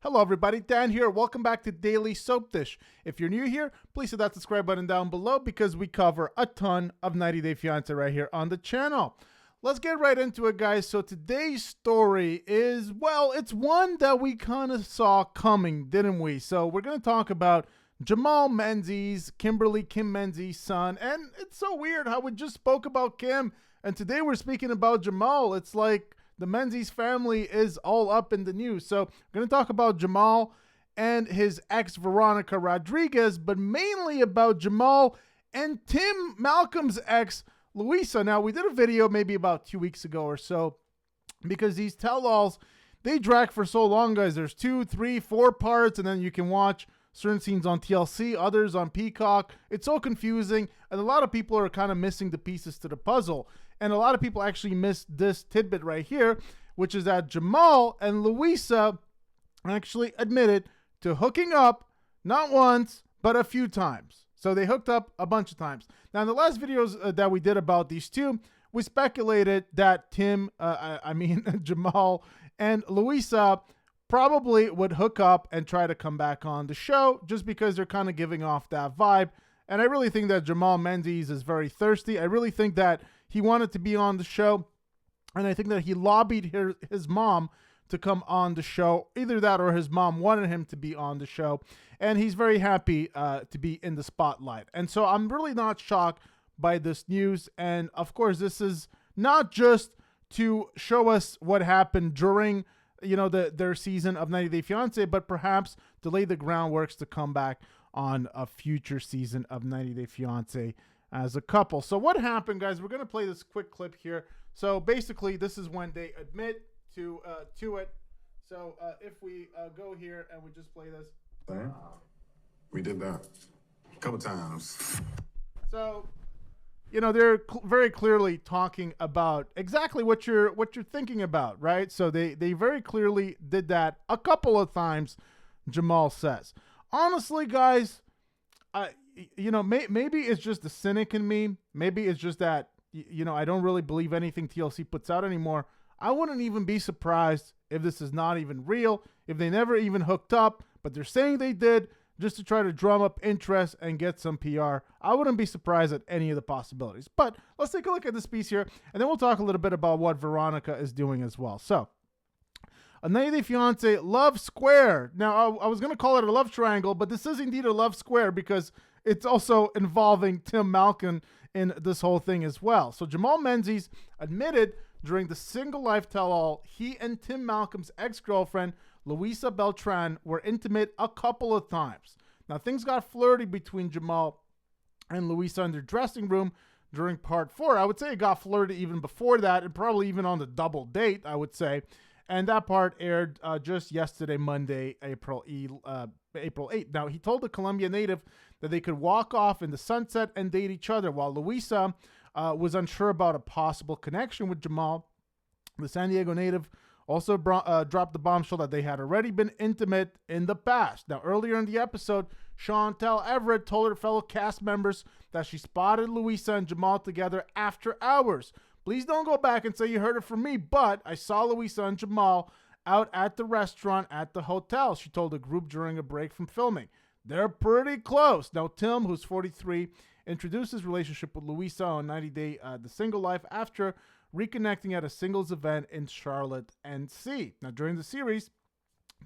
Hello everybody, Dan here. Welcome back to Daily Soap Dish. If you're new here, please hit that subscribe button down below because we cover a ton of 90 Day Fiancé right here on the channel. Let's get right into it, guys. So today's story is, well, it's one that we kind of saw coming, didn't we? So we're going to talk about Jamal Menzies, Kim Menzies' son. And it's so weird how we just spoke about Kim, and today we're speaking about Jamal. It's like the Menzies family is all up in the news. So we're going to talk about Jamal and his ex, Veronica Rodriguez, but mainly about Jamal and Tim Malcolm's ex, Luisa. Now, we did a video maybe about 2 weeks ago or so because these tell-alls, they drag for so long, guys. There's 2, 3, 4 parts, and then you can watch certain scenes on TLC, others on Peacock. It's so confusing, and a lot of people are kind of missing the pieces to the puzzle. And a lot of people actually missed this tidbit right here, which is that Jamal and Luisa actually admitted to hooking up not once, but a few times. So they hooked up a bunch of times. Now, in the last videos that we did about these two, we speculated that Jamal and Luisa probably would hook up and try to come back on the show just because they're kind of giving off that vibe. And I really think that Jamal Menzies is very thirsty. I really think that he wanted to be on the show, and I think that he lobbied his mom to come on the show. Either that or his mom wanted him to be on the show, and he's very happy to be in the spotlight. And so I'm really not shocked by this news. And of course, this is not just to show us what happened during their season of 90 Day Fiancé, but perhaps to lay the groundworks to come back on a future season of 90 Day Fiancé as a couple. So what happened, guys? We're going to play this quick clip here. So basically, this is when they admit to it. So if we go here and we just play this. We did that a couple times. So, they're very clearly talking about exactly what you're thinking about, right? So they very clearly did that a couple of times, Jamal says. Honestly, guys, maybe it's just the cynic in me. Maybe it's just that, I don't really believe anything TLC puts out anymore. I wouldn't even be surprised if this is not even real, if they never even hooked up, but they're saying they did just to try to drum up interest and get some PR. I wouldn't be surprised at any of the possibilities. But let's take a look at this piece here, and then we'll talk a little bit about what Veronica is doing as well. So, a 90 Day Fiancé love square. Now, I was going to call it a love triangle, but this is indeed a love square because it's also involving Tim Malcolm in this whole thing as well. So Jamal Menzies admitted during the Single Life Tell-All, he and Tim Malcolm's ex-girlfriend, Luisa Beltran, were intimate a couple of times. Now, things got flirty between Jamal and Luisa in their dressing room during part 4. I would say it got flirty even before that, and probably even on the double date, I would say. And that part aired just yesterday, Monday, April 8th. Now, he told the Colombia native that they could walk off in the sunset and date each other, while Luisa was unsure about a possible connection with Jamal. The San Diego native also dropped the bombshell that they had already been intimate in the past. Now, earlier in the episode, Chantel Everett told her fellow cast members that she spotted Luisa and Jamal together after hours. Please don't go back and say you heard it from me, but I saw Luisa and Jamal out at the restaurant at the hotel, she told a group during a break from filming. They're pretty close. Now, Tim, who's 43, introduced his relationship with Luisa on 90 Day The Single Life after reconnecting at a singles event in Charlotte, NC. Now, during the series,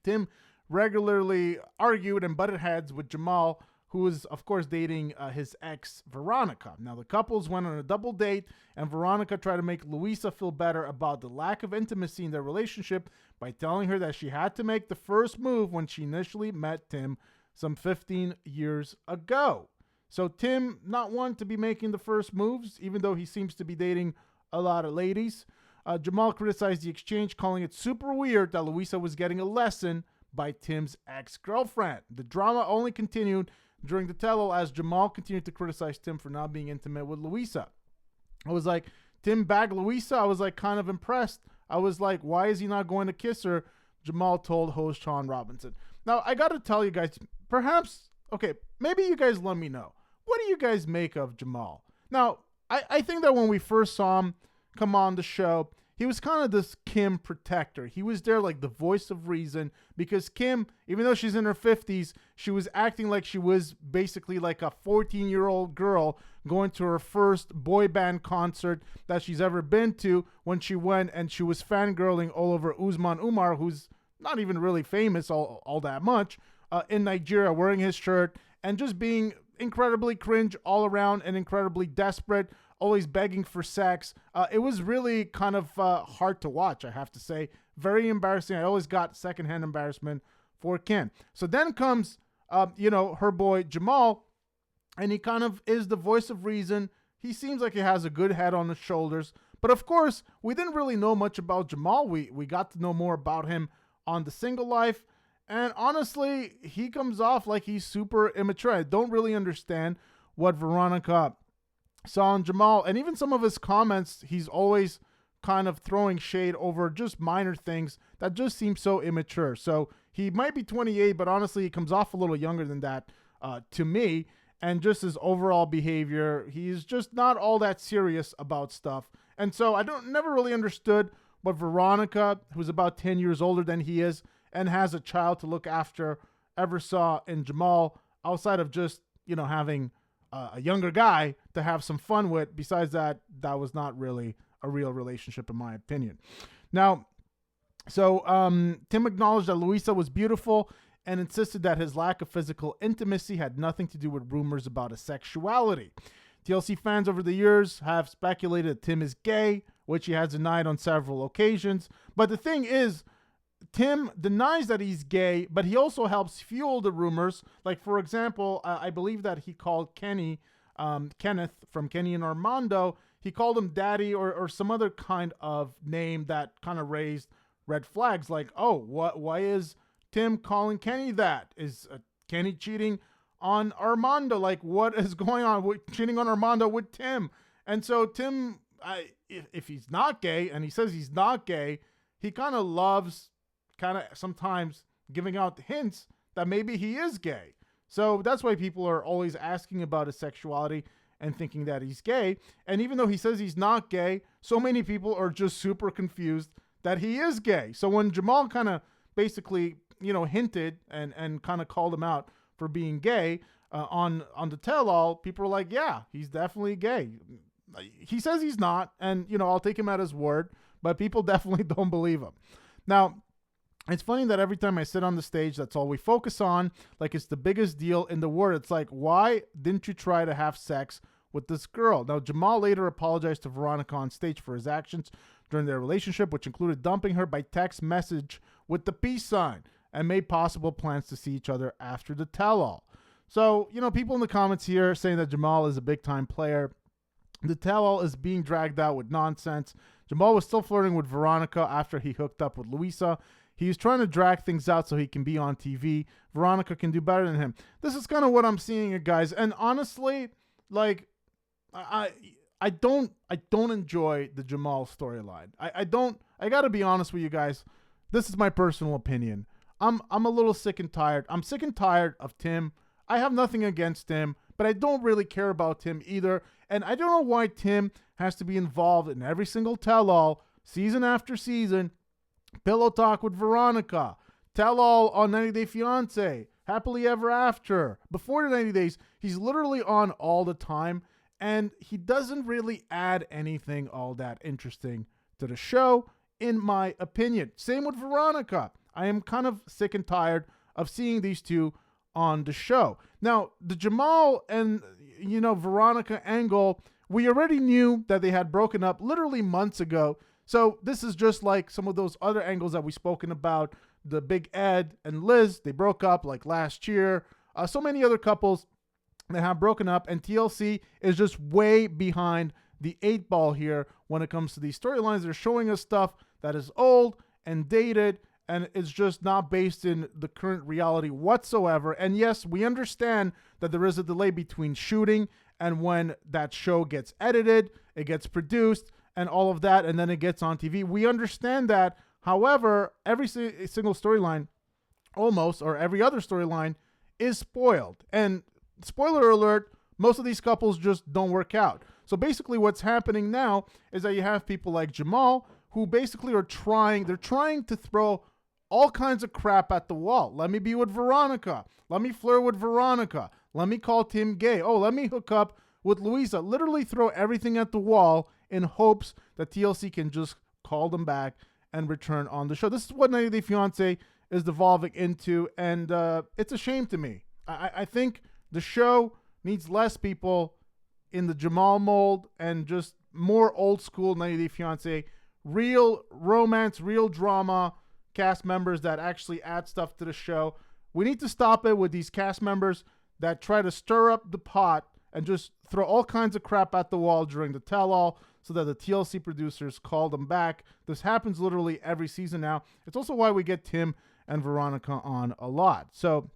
Tim regularly argued and butted heads with Jamal, who was, of course, dating his ex, Veronica. Now, the couples went on a double date, and Veronica tried to make Luisa feel better about the lack of intimacy in their relationship by telling her that she had to make the first move when she initially met Tim some 15 years ago. So Tim, not one to be making the first moves, even though he seems to be dating a lot of ladies. Jamal criticized the exchange, calling it super weird that Luisa was getting a lesson by Tim's ex-girlfriend. The drama only continued during the tell-all as Jamal continued to criticize Tim for not being intimate with Luisa. I was like, Tim bagged Luisa? I was like kind of impressed. I was like, why is he not going to kiss her? Jamal told host Sean Robinson. Now, I got to tell you guys, perhaps, okay, maybe you guys let me know. What do you guys make of Jamal? Now, I think that when we first saw him come on the show, he was kind of this Kim protector. He was there like the voice of reason, because Kim, even though she's in her 50s, she was acting like she was basically like a 14-year-old girl going to her first boy band concert that she's ever been to, when she went and she was fangirling all over Usman Umar, who's not even really famous all that much, in Nigeria, wearing his shirt and just being incredibly cringe all around and incredibly desperate, always begging for sex. It was really kind of hard to watch, I have to say. Very embarrassing. I always got secondhand embarrassment for Kim. So then comes, her boy Jamal, and he kind of is the voice of reason. He seems like he has a good head on his shoulders. But of course, we didn't really know much about Jamal. We got to know more about him on The Single Life. And honestly, he comes off like he's super immature. I don't really understand what Veronica saw in Jamal. And even some of his comments, he's always kind of throwing shade over just minor things that just seem so immature. So he might be 28, but honestly, he comes off a little younger than that to me. And just his overall behavior, he's just not all that serious about stuff. And so I never really understood what Veronica, who's about 10 years older than he is and has a child to look after, ever saw in Jamal, outside of just, having a younger guy to have some fun with. Besides that, that was not really a real relationship, in my opinion. Now, so Tim acknowledged that Luisa was beautiful and insisted that his lack of physical intimacy had nothing to do with rumors about his sexuality. TLC fans over the years have speculated that Tim is gay, which he has denied on several occasions. But the thing is, Tim denies that he's gay, but he also helps fuel the rumors. Like, for example, I believe that he called Kenneth from Kenny and Armando, he called him daddy or some other kind of name that kind of raised red flags. Like, oh, why is Tim calling Kenny that? Is Kenny cheating on Armando? Like, what is going on with cheating on Armando with Tim? And so Tim, if he's not gay, and he says he's not gay, he kind of loves sometimes giving out hints that maybe he is gay. So that's why people are always asking about his sexuality and thinking that he's gay. And even though he says he's not gay, so many people are just super confused that he is gay. So when Jamal kind of basically, hinted and kind of called him out for being gay on the tell-all, people are like, yeah, he's definitely gay. He says he's not, and, I'll take him at his word, but people definitely don't believe him. Now, it's funny that every time I sit on the stage, that's all we focus on. Like, it's the biggest deal in the world. It's like, why didn't you try to have sex with this girl? Now, Jamal later apologized to Veronica on stage for his actions during their relationship, which included dumping her by text message with the peace sign, and made possible plans to see each other after the tell-all. So, people in the comments here saying that Jamal is a big-time player. The tell-all is being dragged out with nonsense. Jamal was still flirting with Veronica after he hooked up with Luisa. He's trying to drag things out so he can be on TV. Veronica can do better than him. This is kind of what I'm seeing, guys. And honestly, like, I don't enjoy the Jamal storyline. I gotta be honest with you guys. This is my personal opinion. I'm a little sick and tired. I'm sick and tired of Tim. I have nothing against Tim, but I don't really care about Tim either. And I don't know why Tim has to be involved in every single tell-all, season after season. Pillow talk with Veronica, tell-all on 90 Day Fiancé, Happily Ever After. Before the 90 days, he's literally on all the time, and he doesn't really add anything all that interesting to the show, in my opinion. Same with Veronica. I am kind of sick and tired of seeing these two on the show. Now, the Jamal and, Veronica angle, we already knew that they had broken up literally months ago. So this is just like some of those other angles that we've spoken about. The Big Ed and Liz, they broke up like last year. So many other couples that have broken up, and TLC is just way behind the 8 ball here when it comes to these storylines. They're showing us stuff that is old and dated, and it's just not based in the current reality whatsoever. And yes, we understand that there is a delay between shooting and when that show gets edited, it gets produced, and all of that, and then it gets on TV. We understand that. However, every single storyline, almost, or every other storyline, is spoiled. And spoiler alert, most of these couples just don't work out. So basically what's happening now is that you have people like Jamal, who basically they're trying to throw all kinds of crap at the wall. Let me be with Veronica. Let me flirt with Veronica. Let me call Tim gay. Oh, let me hook up with Luisa. Literally throw everything at the wall in hopes that TLC can just call them back and return on the show. This is what 90 Day Fiancé is devolving into, and it's a shame to me. I think the show needs less people in the Jamal mold and just more old school 90 Day Fiancé, real romance, real drama, cast members that actually add stuff to the show. We need to stop it with these cast members that try to stir up the pot and just throw all kinds of crap at the wall during the tell-all so that the TLC producers call them back. This happens literally every season now. It's also why we get Tim and Veronica on a lot. So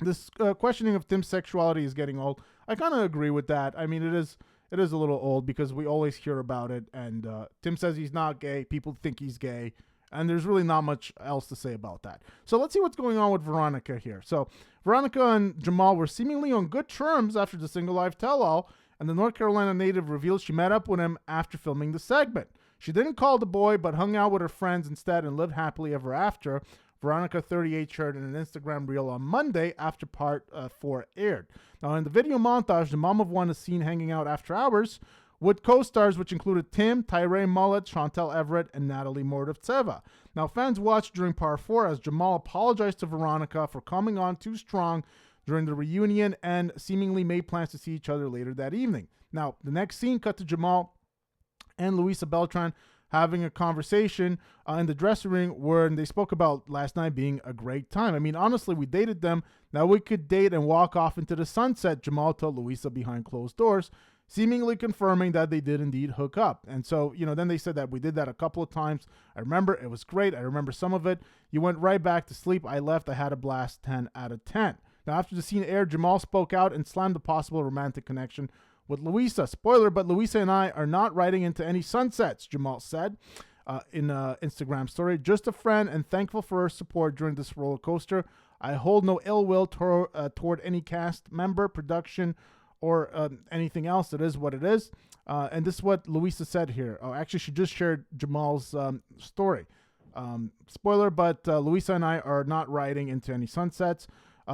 this questioning of Tim's sexuality is getting old. I kind of agree with that. I mean, it is a little old because we always hear about it. And Tim says he's not gay. People think he's gay. And there's really not much else to say about that. So let's see what's going on with Veronica here. So Veronica and Jamal were seemingly on good terms after the Single Life tell-all, and the North Carolina native revealed she met up with him after filming the segment. She didn't call the boy, but hung out with her friends instead and lived happily ever after. Veronica 38 shared in an Instagram reel on Monday after part 4 aired. Now, in the video montage, the mom of one is seen hanging out after hours with co-stars, which included Tim, Tyree Mullet, Chantel Everett, and Natalie Mordovtseva. Now, fans watched during part 4 as Jamal apologized to Veronica for coming on too strong during the reunion and seemingly made plans to see each other later that evening. Now, the next scene cut to Jamal and Luisa Beltran having a conversation in the dressing room where they spoke about last night being a great time. I mean, honestly, we dated them. Now we could date and walk off into the sunset, Jamal told Luisa behind closed doors, seemingly confirming that they did indeed hook up. And so, then they said that we did that a couple of times. I remember it was great. I remember some of it. You went right back to sleep. I left. I had a blast, 10 out of 10. Now, after the scene aired, Jamal spoke out and slammed the possible romantic connection with Luisa. Spoiler, but Luisa and I are not riding into any sunsets, Jamal said in an Instagram story. Just a friend and thankful for her support during this roller coaster. I hold no ill will toward any cast member, production, or anything else. It is what it is. And this is what Luisa said here. Oh, actually, she just shared Jamal's story. Spoiler, but Luisa and I are not riding into any sunsets.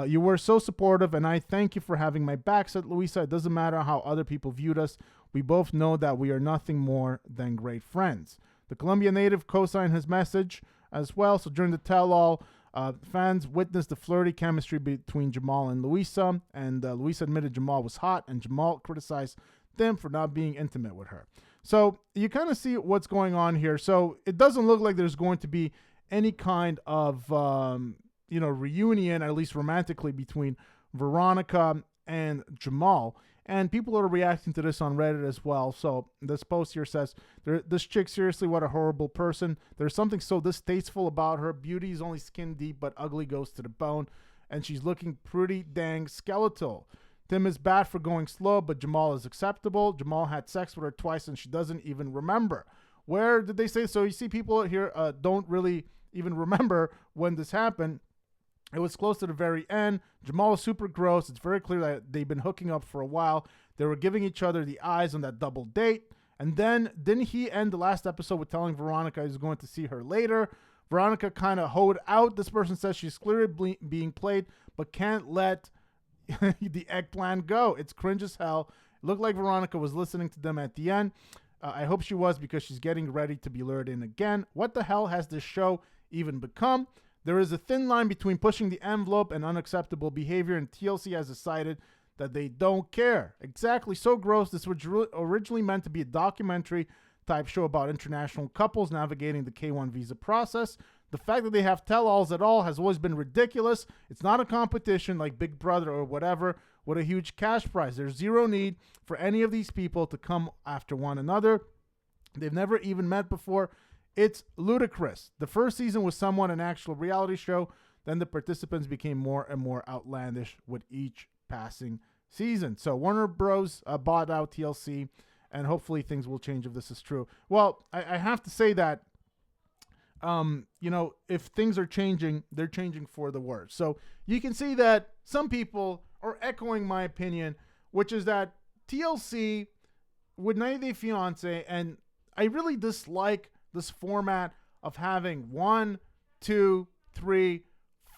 You were so supportive, and I thank you for having my back, said Luisa. It doesn't matter how other people viewed us. We both know that we are nothing more than great friends. The Columbia native co-signed his message as well. So during the tell-all, fans witnessed the flirty chemistry between Jamal and Luisa, and Luisa admitted Jamal was hot, and Jamal criticized them for not being intimate with her. So you kind of see what's going on here. So it doesn't look like there's going to be any kind of reunion, at least romantically, between Veronica and Jamal. And people are reacting to this on Reddit as well. So this post here says, this chick, seriously, what a horrible person. There's something so distasteful about her. Beauty is only skin deep, but ugly goes to the bone. And she's looking pretty dang skeletal. Tim is bad for going slow, but Jamal is acceptable. Jamal had sex with her twice, and she doesn't even remember. Where did they say? So you see people here don't really even remember when this happened. It was close to the very end. Jamal was super gross. It's very clear that they've been hooking up for a while. They were giving each other the eyes on that double date. And then didn't he end the last episode with telling Veronica he's going to see her later? Veronica kind of hoed out. This person says she's clearly being played, but can't let the eggplant go. It's cringe as hell. It looked like Veronica was listening to them at the end. I hope she was, because she's getting ready to be lured in again. What the hell has this show even become? There is a thin line between pushing the envelope and unacceptable behavior, and TLC has decided that they don't care. Exactly, so gross. This was originally meant to be a documentary type show about international couples navigating the K-1 visa process. The fact that they have tell-alls at all has always been ridiculous. It's not a competition like Big Brother or whatever with a huge cash prize. There's zero need for any of these people to come after one another. They've never even met before. It's ludicrous. The first season was somewhat an actual reality show. Then the participants became more and more outlandish with each passing season. So Warner Bros. Bought out TLC, and hopefully things will change if this is true. Well, I have to say that, if things are changing, they're changing for the worse. So you can see that some people are echoing my opinion, which is that TLC with 90 Day Fiancé, and I really dislike this format of having 1, 2, 3,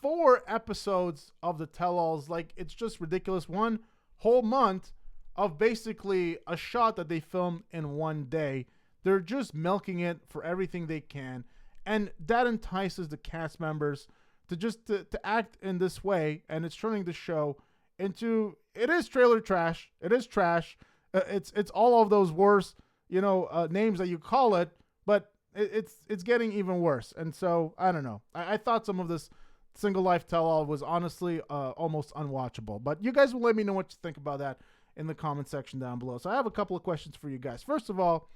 4 episodes of the tell-alls. Like, it's just ridiculous. One whole month of basically a shot that they filmed in one day. They're just milking it for everything they can. And that entices the cast members to just to act in this way. And it's turning the show into, it is trailer trash. It is trash. It's all of those worse, names that you call it, but it's getting even worse. And so, I don't know. I thought some of this single life tell-all was honestly almost unwatchable. But you guys will let me know what you think about that in the comment section down below. So I have a couple of questions for you guys. First of all,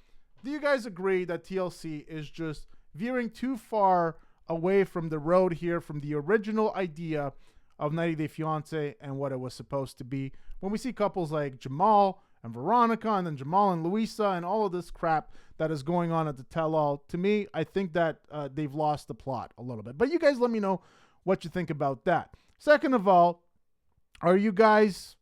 do you guys agree that TLC is just veering too far away from the road here, from the original idea of 90 Day Fiancé and what it was supposed to be? When we see couples like Jamal and Veronica, and then Jamal and Luisa, and all of this crap that is going on at the tell-all, to me, I think that they've lost the plot a little bit. But you guys let me know what you think about that. Second of all, are you guys,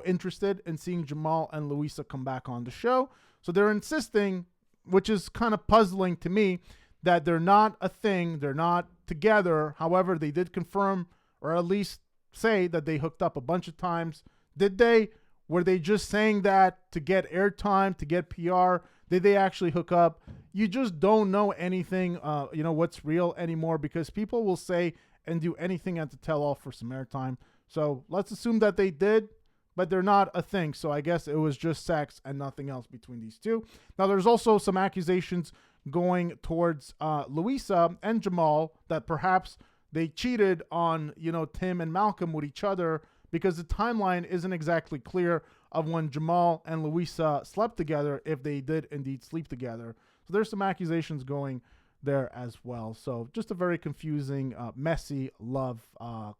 interested in seeing Jamal and Luisa come back on the show? So they're insisting, which is kind of puzzling to me, that they're not a thing, they're not together. However, they did confirm, or at least say, that they hooked up a bunch of times. Did they? Were they just saying that to get airtime, to get PR? Did they actually hook up? You just don't know anything, what's real anymore, because people will say and do anything at the tell-all for some airtime. So let's assume that they did, but they're not a thing. So I guess it was just sex and nothing else between these two. Now, there's also some accusations going towards Luisa and Jamal that perhaps they cheated on, Tim and Malcolm with each other, because the timeline isn't exactly clear of when Jamal and Luisa slept together, if they did indeed sleep together. So there's some accusations going there as well. So just a very confusing, messy love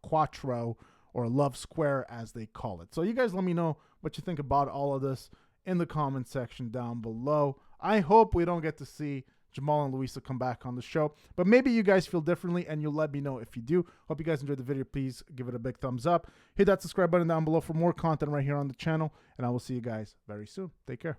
quattro, or love square as they call it. So you guys let me know what you think about all of this in the comment section down below. I hope we don't get to see Jamal and Luisa come back on the show, but maybe you guys feel differently, and you'll let me know if you do. Hope you guys enjoyed the video. Please give it a big thumbs up. Hit that subscribe button down below for more content right here on the channel, and I will see you guys very soon. Take care.